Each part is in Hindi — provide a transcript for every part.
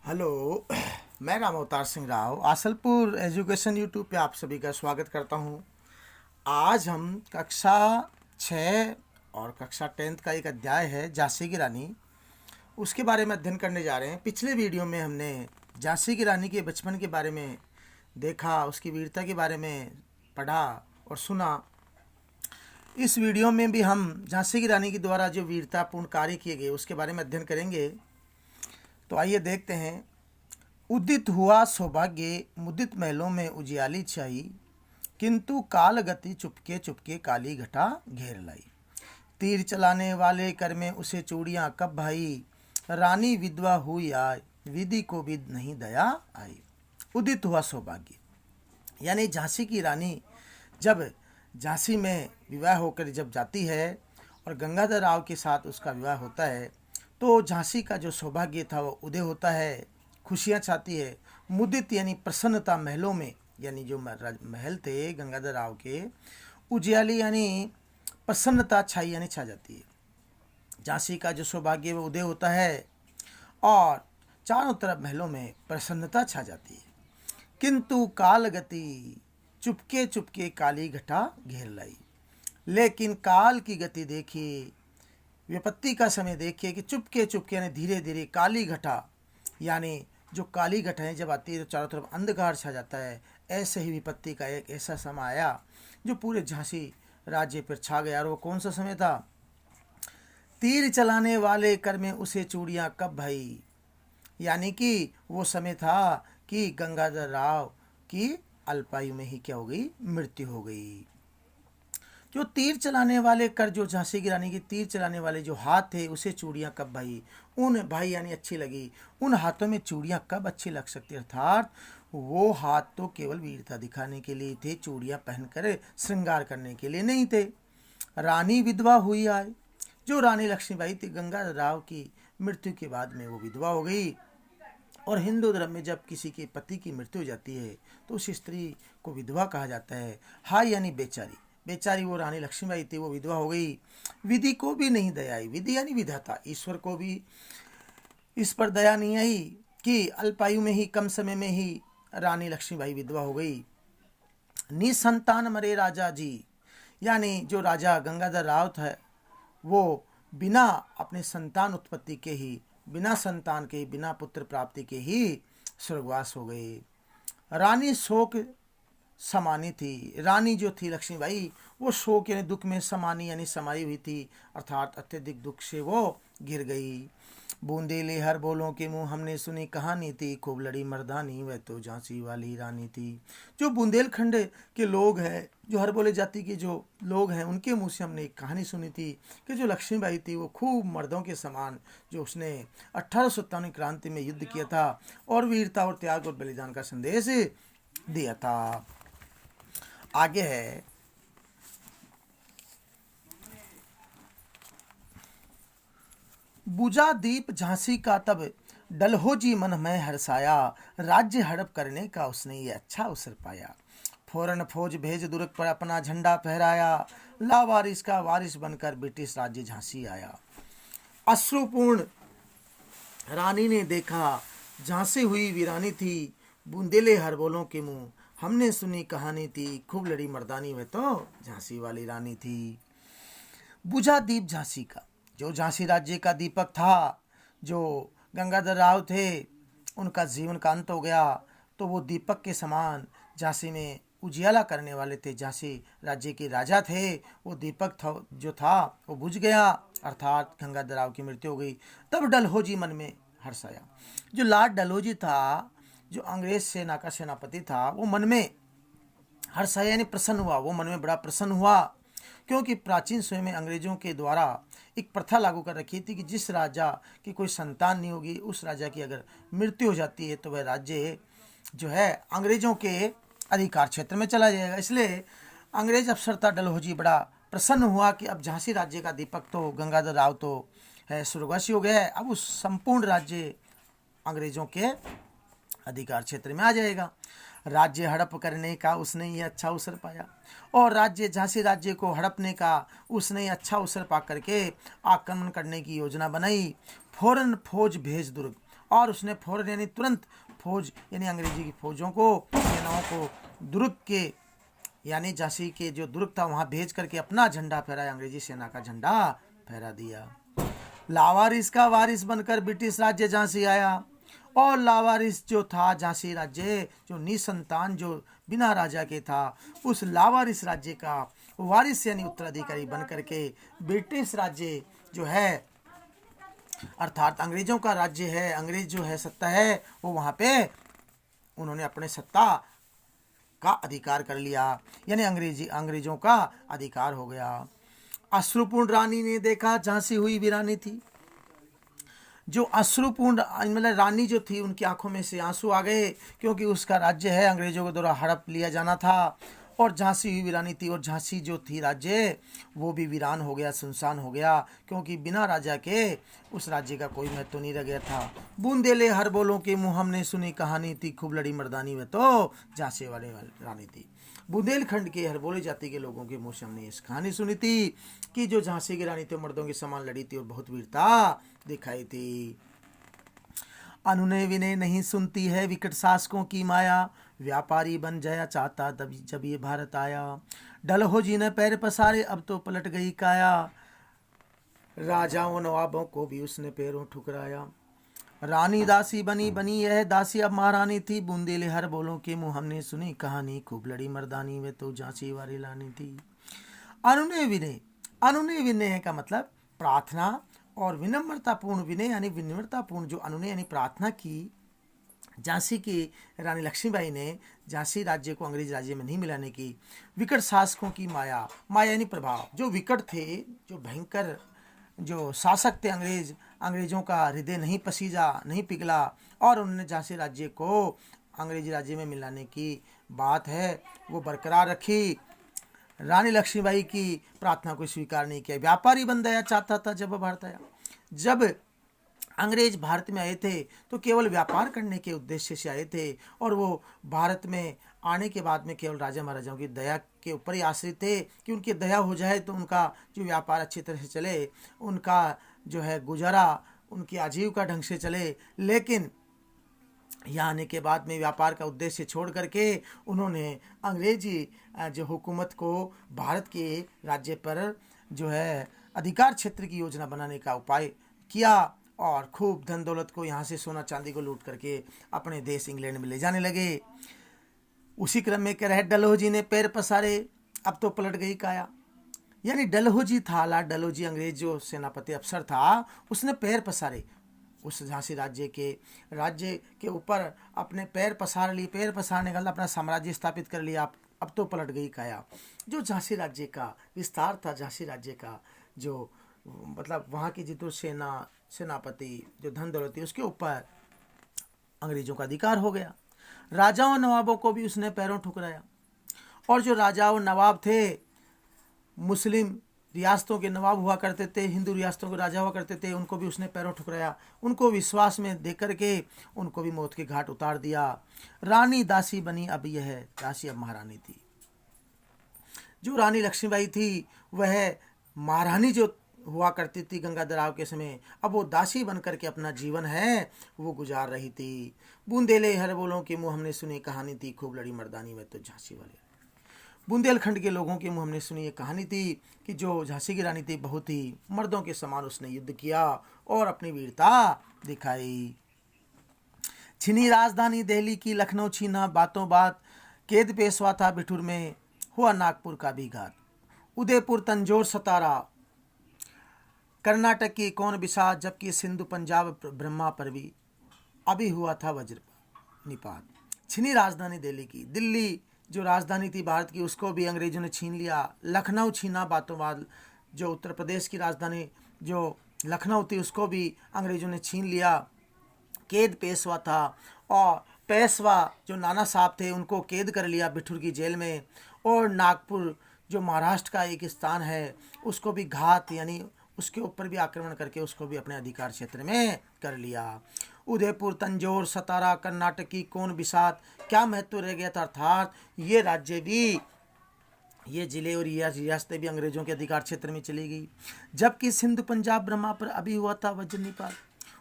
हेलो। मैं राम अवतार सिंह राव आसलपुर एजुकेशन यूट्यूब पे आप सभी का स्वागत करता हूँ। आज हम कक्षा 6 और कक्षा 10th का एक अध्याय है झांसी की रानी, उसके बारे में अध्ययन करने जा रहे हैं। पिछले वीडियो में हमने झांसी की रानी के बचपन के बारे में देखा, उसकी वीरता के बारे में पढ़ा और सुना। इस वीडियो में भी हम झांसी की रानी के द्वारा जो वीरतापूर्ण कार्य किए गए उसके बारे में अध्ययन करेंगे। तो आइए देखते हैं। उदित हुआ सौभाग्य मुदित महलों में उजियाली छाई, किंतु काल गति चुपके चुपके काली घटा घेर लाई। तीर चलाने वाले कर में उसे चूड़ियां कब भाई, रानी विधवा हुई आय, विधि को भी नहीं दया आई। उदित हुआ सौभाग्य यानी झांसी की रानी जब झांसी में विवाह होकर जब जाती है और गंगाधर राव के साथ उसका विवाह होता है, तो झांसी का जो सौभाग्य था वो उदय होता है, खुशियाँ छाती है। मुदित यानी प्रसन्नता महलों में, यानी जो महल थे गंगाधर राव के, उजियाली यानी प्रसन्नता छाई यानी छा जाती है। झांसी का जो सौभाग्य वो उदय होता है और चारों तरफ महलों में प्रसन्नता छा जाती है। किंतु काल गति चुपके चुपके काली घटा घेर लाई। लेकिन काल की गति देखिए, विपत्ति का समय देखिए कि चुपके चुपके यानी धीरे धीरे काली घटा, यानी जो काली घटाएं जब आती है तो चारों तरफ अंधकार छा जाता है। ऐसे ही विपत्ति का एक ऐसा समय आया जो पूरे झांसी राज्य पर छा गया। और वो कौन सा समय था? तीर चलाने वाले कर में उसे चूड़ियां कब भाई, यानी कि वो समय था कि गंगाधर राव की अल्पायु में ही क्या हो गई, मृत्यु हो गई। जो तीर चलाने वाले कर, जो झांसी की रानी के तीर चलाने वाले जो हाथ थे, उसे चूड़ियां कब भाई, उन भाई यानी अच्छी लगी। उन हाथों में चूड़ियां कब अच्छी लग सकती, अर्थात वो हाथ तो केवल वीरता दिखाने के लिए थे, चूड़ियां पहनकर श्रृंगार करने के लिए नहीं थे। रानी विधवा हुई आए, जो रानी लक्ष्मीबाई थी गंगाधर राव की मृत्यु के बाद में वो विधवा हो गई। और हिंदू धर्म में जब किसी के पति की मृत्यु हो जाती है तो उस स्त्री को विधवा कहा जाता है। हाय यानी बेचारी, बेचारी वो रानी लक्ष्मीबाई थी, वो विधवा हो गई। विधि को भी नहीं दया आई, विधि यानी विधाता, ईश्वर को भी इस पर दया नहीं आई कि अल्पायु में ही, कम समय में ही रानी लक्ष्मीबाई विधवा हो गई। निसंतान मरे राजा जी, यानी जो राजा गंगाधर राव था वो बिना अपने संतान उत्पत्ति के ही, बिना संतान के, बिना पुत्र प्राप्ति के ही स्वर्गवास हो गए। रानी शोक समानी थी, रानी जो थी लक्ष्मीबाई वो शोक यानी दुख में समानी यानी समाई हुई थी, अर्थात अत्यधिक दुख से वो गिर गई। बूंदेले हर बोलों के मुंह हमने सुनी कहानी थी, खूब लड़ी मर्दानी वह तो झांसी वाली रानी थी। जो बुंदेलखंड के लोग हैं, जो हर बोले जाति के जो लोग हैं, उनके मुंह से हमने एक कहानी सुनी थी कि जो लक्ष्मीबाई थी वो खूब मर्दों के समान, जो उसने 1857 क्रांति में युद्ध किया था और वीरता और त्याग और बलिदान का संदेश दिया था। आगे है, बुझा दीप झांसी का तब डलहोजी मन में हर्षाया, राज्य हड़प करने का उसने ये अच्छा अवसर पाया। फौरन फौज भेज दुर्ग पर अपना झंडा फहराया, लावारिस का वारिस बनकर ब्रिटिश राज्य झांसी आया। अश्रुपूर्ण रानी ने देखा, झांसी हुई वीरानी थी, बूंदेले हर बोलों के मुंह हमने सुनी कहानी थी, खूब लड़ी मर्दानी में तो झांसी वाली रानी थी। बुझा दीप झांसी का, जो झांसी राज्य का दीपक था, जो गंगाधर राव थे, उनका जीवन का अंत हो गया, तो वो दीपक के समान झांसी में उजियाला करने वाले थे, झांसी राज्य के राजा थे, वो दीपक था जो था वो बुझ गया, अर्थात गंगाधर राव की मृत्यु हो गई। तब डलहौजी मन में हर्ष आया। जो लॉर्ड डलहौजी था, जो अंग्रेज सेना का सेनापति था, वो मन में हर्ष आया यानी प्रसन्न हुआ, वो मन में बड़ा प्रसन्न हुआ, क्योंकि प्राचीन समय में अंग्रेजों के द्वारा एक प्रथा लागू कर रखी थी कि जिस राजा की कोई संतान नहीं होगी, उस राजा की अगर मृत्यु हो जाती है तो वह राज्य जो है अंग्रेजों के अधिकार क्षेत्र में चला जाएगा। इसलिए अंग्रेज अफसरता डलहौजी बड़ा प्रसन्न हुआ कि अब झांसी राज्य का दीपक तो गंगाधर राव तो है स्वर्गवासी हो गया है, अब उस संपूर्ण राज्य अंग्रेजों के अधिकार क्षेत्र में आ जाएगा। राज्य हड़प करने का उसने ये अच्छा अवसर पाया और राज्य झांसी राज्य को हड़पने का उसने अच्छा अवसर पा करके आक्रमण करने की योजना बनाई। फौरन फौज भेज दुर्ग, और उसने फौरन यानी तुरंत फौज यानी अंग्रेजी की फौजों को, सेनाओं को दुर्ग के यानी झांसी के जो दुर्ग था वहाँ भेज करके अपना झंडा फहराया, अंग्रेजी सेना का झंडा फहरा दिया। लावारिस का वारिस बनकर ब्रिटिश राज्य झांसी आया और लावारिस जो था झांसी राज्य, जो निसंतान, जो बिना राजा के था, उस लावारिस राज्य का वारिस यानी उत्तराधिकारी बन करके ब्रिटिश राज्य जो है अर्थात अंग्रेजों का राज्य है, अंग्रेज जो है सत्ता है, वो वहाँ पे उन्होंने अपने सत्ता का अधिकार कर लिया, यानी अंग्रेजों का अधिकार हो गया। अश्रुपूर्ण रानी ने देखा झांसी हुई वीरानी थी। जो अश्रुपूर्ण मतलब रानी जो थी, उनकी आंखों में से आंसू आ गए, क्योंकि उसका राज्य है अंग्रेजों के द्वारा हड़प लिया जाना था और झांसी हुई वीरानी थी। और झांसी जो थी राज्य, वो भी वीरान हो गया, सुनसान हो गया, क्योंकि बिना राजा के उस राज्य का कोई महत्व नहीं रह गया था। बूंदेले हर बोलों के मुँह हमने सुनी कहानी थी, खूब लड़ी मर्दानी में तो झांसी वाली रानी थी। बुंदेलखंड के हरबोले जाति के लोगों के मुँह से हमने इस कहानी सुनी थी कि जो झांसी की रानी थी मर्दों के समान लड़ी थी और बहुत वीरता दिखाई थी। अनुनय विनय नहीं सुनती है विकट शासकों की माया, व्यापारी बन जाया चाहता तब जब ये भारत आया। डलहो जी ने पैर पसारे अब तो पलट गई काया, राजाओं नवाबों को भी उसने पैरों ठुकराया। रानी दासी बनी बनी यह दासी अब महारानी थी, बूंदेले हर बोलों के मुँह हमने सुनी कहानी, खूब लड़ी मर्दानी में तो झांसी वाली रानी थी। अनुनय विनय, अनुनय विनय का मतलब प्रार्थना, और विनम्रतापूर्ण विनय यानी विनम्रतापूर्ण जो अनुनय यानी प्रार्थना की झांसी की रानी लक्ष्मीबाई ने झांसी राज्य को अंग्रेज राज्य में नहीं मिलाने की। विकट शासकों की माया, माया यानी प्रभाव, जो विकट थे, जो भयंकर जो शासक थे अंग्रेजों का हृदय नहीं पसीजा, नहीं पिघला और उन्होंने झांसी राज्य को अंग्रेजी राज्य में मिलाने की बात है वो बरकरार रखी। रानी लक्ष्मीबाई की प्रार्थना को स्वीकार नहीं किया। व्यापारी बन गया चाहता था जब भारत आया। जब अंग्रेज भारत में आए थे तो केवल व्यापार करने के उद्देश्य से आए थे, और वो भारत में आने के बाद में केवल राजा महाराजाओं की दया के ऊपर ही आश्रित थे कि उनकी दया हो जाए तो उनका जो व्यापार अच्छी तरह से चले, उनका जो है गुजारा, उनकी आजीविका ढंग से चले। लेकिन यहाँ आने के बाद में व्यापार का उद्देश्य छोड़ करके उन्होंने अंग्रेजी जो हुकूमत को भारत के राज्य पर जो है अधिकार क्षेत्र की योजना बनाने का उपाय किया और खूब धन दौलत को यहाँ से सोना चांदी को लूट करके अपने देश इंग्लैंड में ले जाने लगे। उसी क्रम में कह रहे डलहौजी ने पैर पसारे अब तो पलट गई काया, यानी डलहौजी था, लार्ड डलहौजी अंग्रेज जो सेनापति अफसर था, उसने पैर पसारे उस झांसी राज्य के ऊपर अपने पैर पसार लिए। पैर पसारने का अपना साम्राज्य स्थापित कर लिया। अब तो पलट गई काया। जो झांसी राज्य का विस्तार था, झांसी राज्य का जो मतलब वहाँ की जितनी सेनापति जो धन दौलत थी उसके ऊपर अंग्रेजों का अधिकार हो गया। राजाओं नवाबों को भी उसने पैरों ठुकराया, और जो राजा और नवाब थे मुस्लिम रियासतों के नवाब हुआ करते थे, हिंदू रियासतों के राजा हुआ करते थे, उनको भी उसने पैरों ठुकराया। उनको विश्वास में दे करके उनको भी मौत के घाट उतार दिया। रानी दासी बनी अब यह दासी अब महारानी थी। जो रानी लक्ष्मीबाई थी वह महारानी जो हुआ करती थी गंगाधरराव के समय, अब वो दासी बन करके अपना जीवन है वो गुजार रही थी। बूंदेले हर बोलों के मुँह हमने सुनी कहानी थी, खूब लड़ी मर्दानी में तो झांसी वाले। बुंदेलखंड के लोगों के मुँह हमने सुनी ये कहानी थी कि जो झांसी की रानी थी बहुत ही मर्दों के समान उसने युद्ध किया और अपनी वीरता दिखाई। छीनी राजधानी दिल्ली की, लखनऊ छीना बातों बात, कैद पेशवा था बिठूर में, हुआ नागपुर का भी घात। उदयपुर तंजौर सतारा, कर्नाटक की कौन बिसा, जबकि सिंधु पंजाब ब्रह्मा पर भी अभी हुआ था वज्र निपात। छीनी राजधानी दिल्ली की, दिल्ली जो राजधानी थी भारत की उसको भी अंग्रेजों ने छीन लिया। लखनऊ छीना बातों बाद, जो उत्तर प्रदेश की राजधानी जो लखनऊ थी उसको भी अंग्रेजों ने छीन लिया। कैद पेशवा था, और पेशवा जो नाना साहब थे उनको कैद कर लिया बिठूर की जेल में। और नागपुर जो महाराष्ट्र का एक स्थान है उसको भी घात यानी उसके ऊपर भी आक्रमण करके उसको भी अपने अधिकार क्षेत्र में कर लिया। उदयपुर तंजौर सतारा कर्नाटक की कौन बिसात, क्या महत्व रह गया था, अर्थात ये राज्य भी, ये जिले और ये रियासतें भी अंग्रेजों के अधिकार क्षेत्र में चली गई। जबकि सिंधु पंजाब ब्रह्मा पर अभी हुआ था वज्र निपात।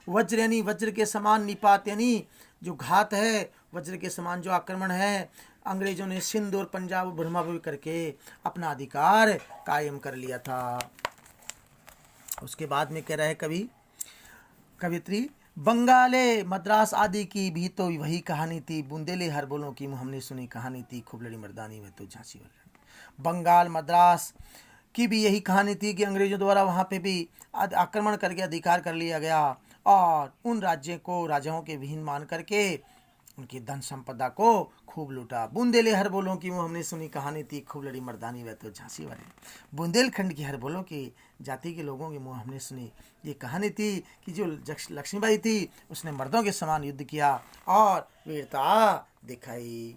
वज्र यानी वज्र के समान, निपात यानी जो घात है, वज्र के समान जो आक्रमण है। अंग्रेजों ने सिंध और पंजाब भ्रमाभूमि करके अपना अधिकार कायम कर लिया था। उसके बाद में कह रहा है कवित्री, बंगाले मद्रास आदि की भी तो वही कहानी थी, बुंदेले हर बोलों की हमने सुनी कहानी थी, खूब लड़ी मर्दानी में तो झांसी वाली। बंगाल मद्रास की भी यही कहानी थी कि अंग्रेजों द्वारा वहाँ पे भी आक्रमण करके अधिकार कर लिया गया और उन राज्यों को राजाओं के विहीन मान करके उनकी धन संपदा को खूब लूटा। बुंदेले हर बोलों की वो हमने सुनी कहानी थी, खूब लड़ी मर्दानी वह तो झांसी वाली। बुंदेलखंड की हर बोलों की जाति के लोगों की मुँह हमने सुनी ये कहानी थी कि जो लक्ष्मीबाई थी उसने मर्दों के समान युद्ध किया और वीरता दिखाई।